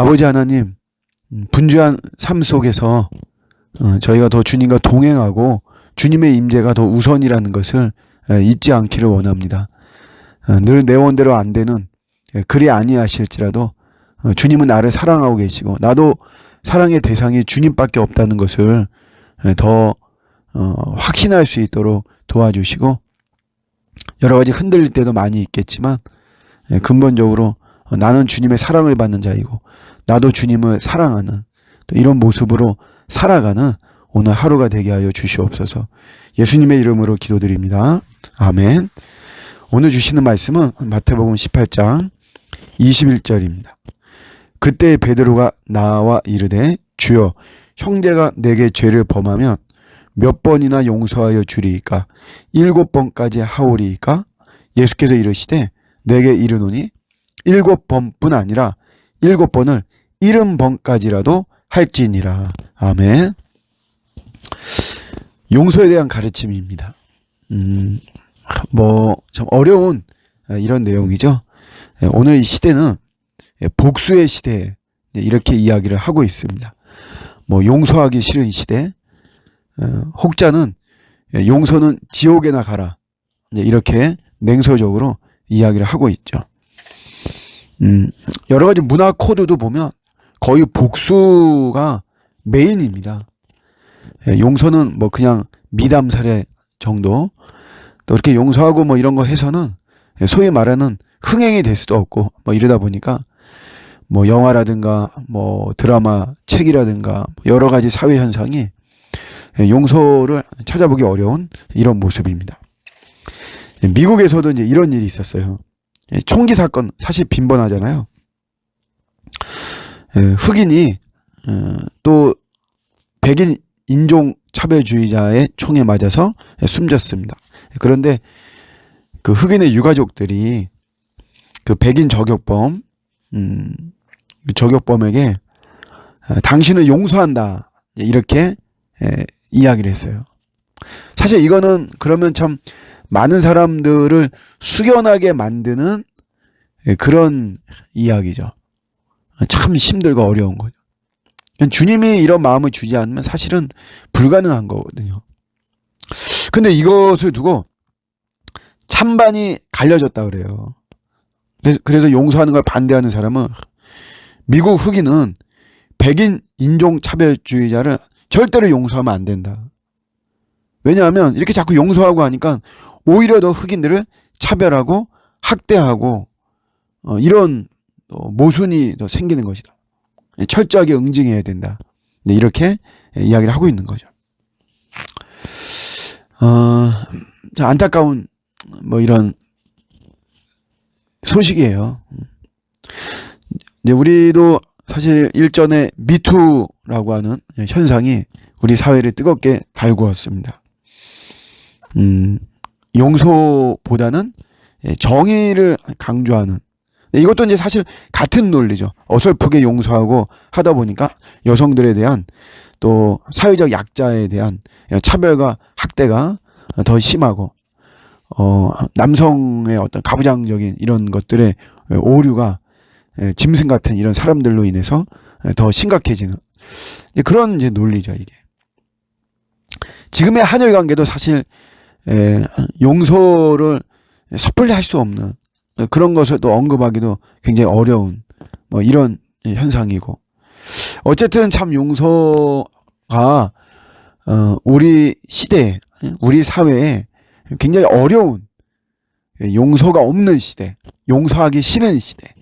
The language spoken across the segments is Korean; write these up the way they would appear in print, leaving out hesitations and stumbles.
아버지 하나님, 분주한 삶 속에서 저희가 더 주님과 동행하고 주님의 임재가 더 우선이라는 것을 잊지 않기를 원합니다. 늘 내 원대로 안 되는 그리 아니하실지라도 주님은 나를 사랑하고 계시고 나도 사랑의 대상이 주님밖에 없다는 것을 더 확신할 수 있도록 도와주시고, 여러 가지 흔들릴 때도 많이 있겠지만 근본적으로 나는 주님의 사랑을 받는 자이고 나도 주님을 사랑하는 또 이런 모습으로 살아가는 오늘 하루가 되게 하여 주시옵소서. 예수님의 이름으로 기도드립니다. 아멘. 오늘 주시는 말씀은 마태복음 18장 21절입니다. 그때 베드로가 나와 이르되 주여, 형제가 내게 죄를 범하면 몇 번이나 용서하여 주리이까? 7번까지 하오리이까? 예수께서 이르시되 내게 이르노니 7번뿐 아니라 7번을 70번까지라도 할지니라. 아멘. 용서에 대한 가르침입니다. 참 어려운 이런 내용이죠. 오늘 이 시대는 복수의 시대, 이렇게 이야기를 하고 있습니다. 용서하기 싫은 시대, 혹자는 용서는 지옥에나 가라, 이렇게 냉소적으로 이야기를 하고 있죠. 여러 가지 문화 코드도 보면 거의 복수가 메인입니다. 용서는 그냥 미담 사례 정도, 또 이렇게 용서하고 이런 거 해서는 소위 말하는 흥행이 될 수도 없고 이러다 보니까 영화라든가 드라마, 책이라든가 여러 가지 사회 현상이 용서를 찾아보기 어려운 이런 모습입니다. 미국에서도 이제 이런 일이 있었어요. 총기 사건 사실 빈번하잖아요. 흑인이 또 백인 인종 차별주의자의 총에 맞아서 숨졌습니다. 그런데 그 흑인의 유가족들이 그 백인 저격범에게 당신을 용서한다, 이렇게 이야기를 했어요. 사실 이거는 그러면 참 많은 사람들을 숙연하게 만드는 그런 이야기죠. 참 힘들고 어려운 거죠. 주님이 이런 마음을 주지 않으면 사실은 불가능한 거거든요. 근데 이것을 두고 찬반이 갈려졌다 그래요. 그래서 용서하는 걸 반대하는 사람은, 미국 흑인은 백인 인종차별주의자를 절대로 용서하면 안 된다. 왜냐하면 이렇게 자꾸 용서하고 하니까 오히려 더 흑인들을 차별하고 학대하고 이런 모순이 더 생기는 것이다. 철저하게 응징해야 된다. 이렇게 이야기를 하고 있는 거죠. 안타까운 이런 소식이에요. 이제 우리도 사실 일전에 미투라고 하는 현상이 우리 사회를 뜨겁게 달구었습니다. 용서보다는 정의를 강조하는, 이것도 이제 사실 같은 논리죠. 어설프게 용서하고 하다 보니까 여성들에 대한 또 사회적 약자에 대한 차별과 학대가 더 심하고, 남성의 어떤 가부장적인 이런 것들의 오류가 짐승 같은 이런 사람들로 인해서 더 심각해지는 그런 이제 논리죠, 이게. 지금의 한일 관계도 사실 용서를 섣불리 할 수 없는 그런 것을 또 언급하기도 굉장히 어려운 이런 현상이고, 어쨌든 참 용서가 우리 시대에, 우리 사회에 굉장히 어려운, 용서가 없는 시대, 용서하기 싫은 시대,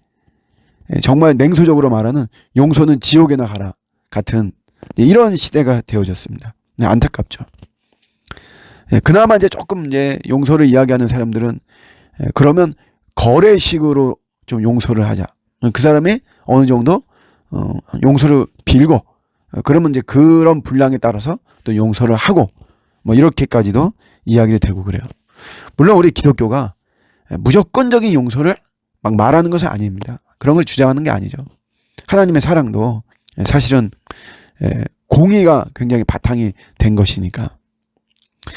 정말 냉소적으로 말하는 용서는 지옥에나 가라 같은 이런 시대가 되어졌습니다. 안타깝죠. 그나마 이제 조금 이제 용서를 이야기하는 사람들은 그러면 거래식으로 좀 용서를 하자. 그 사람이 어느 정도 용서를 빌고 그러면 이제 그런 분량에 따라서 또 용서를 하고 이렇게까지도 이야기를 되고 그래요. 물론 우리 기독교가 무조건적인 용서를 막 말하는 것은 아닙니다. 그런 걸 주장하는 게 아니죠. 하나님의 사랑도 사실은 공의가 굉장히 바탕이 된 것이니까.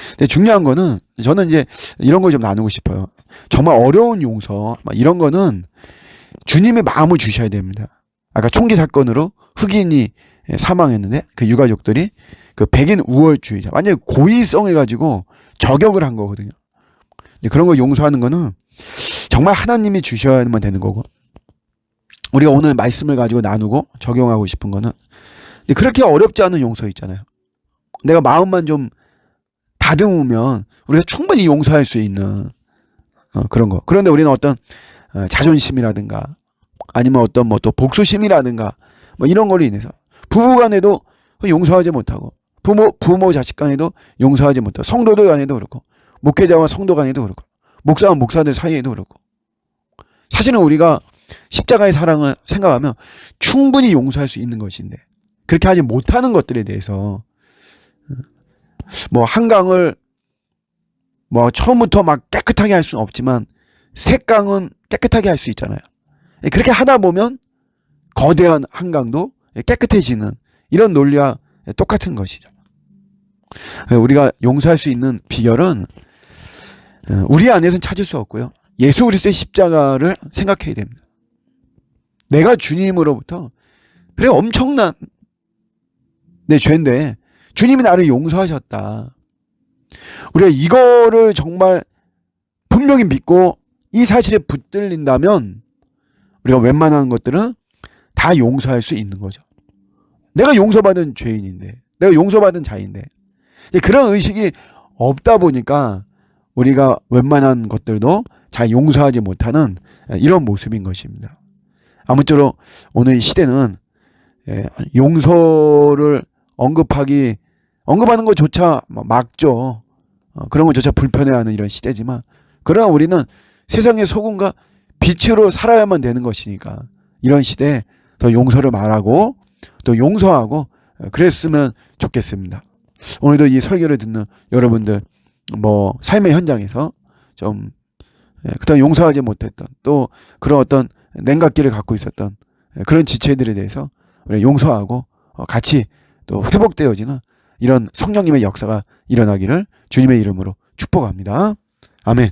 근데 중요한 거는 저는 이제 이런 걸 좀 나누고 싶어요. 정말 어려운 용서 이런 거는 주님의 마음을 주셔야 됩니다. 아까 총기 사건으로 흑인이 사망했는데 그 유가족들이 그 백인 우월주의자 완전히 고의성해가지고 저격을 한 거거든요. 그런 거 용서하는 거는 정말 하나님이 주셔야만 되는 거고, 우리가 오늘 말씀을 가지고 나누고 적용하고 싶은 거는 그렇게 어렵지 않은 용서 있잖아요. 내가 마음만 좀 다듬으면 우리가 충분히 용서할 수 있는 그런 거. 그런데 우리는 어떤 자존심이라든가 아니면 어떤 뭐 또 복수심이라든가 뭐 이런 걸로 인해서 부부 간에도 용서하지 못하고, 부모 자식 간에도 용서하지 못하고, 성도들 간에도 그렇고, 목회자와 성도 간에도 그렇고, 목사와 목사들 사이에도 그렇고, 사실은 우리가 십자가의 사랑을 생각하면 충분히 용서할 수 있는 것인데 그렇게 하지 못하는 것들에 대해서 뭐 한강을 뭐 처음부터 막 깨끗하게 할 수는 없지만 색강은 깨끗하게 할 수 있잖아요. 그렇게 하다 보면 거대한 한강도 깨끗해지는 이런 논리와 똑같은 것이죠. 우리가 용서할 수 있는 비결은 우리 안에서는 찾을 수 없고요. 예수 그리스도의 십자가를 생각해야 됩니다. 내가 주님으로부터 그래 엄청난 내 죄인데 주님이 나를 용서하셨다. 우리가 이거를 정말 분명히 믿고 이 사실에 붙들린다면 우리가 웬만한 것들은 다 용서할 수 있는 거죠. 내가 용서받은 죄인인데, 내가 용서받은 자인데, 그런 의식이 없다 보니까 우리가 웬만한 것들도 잘 용서하지 못하는 이런 모습인 것입니다. 아무쪼록 오늘 이 시대는 용서를 언급하는 것조차 막죠. 그런 것조차 불편해하는 이런 시대지만, 그러나 우리는 세상의 소금과 빛으로 살아야만 되는 것이니까 이런 시대에 더 용서를 말하고 또 용서하고 그랬으면 좋겠습니다. 오늘도 이 설교를 듣는 여러분들 뭐 삶의 현장에서 좀 그동안 용서하지 못했던 또 그런 어떤 냉각기를 갖고 있었던 그런 지체들에 대해서 우리 용서하고 같이 또 회복되어지는 이런 성령님의 역사가 일어나기를 주님의 이름으로 축복합니다. 아멘.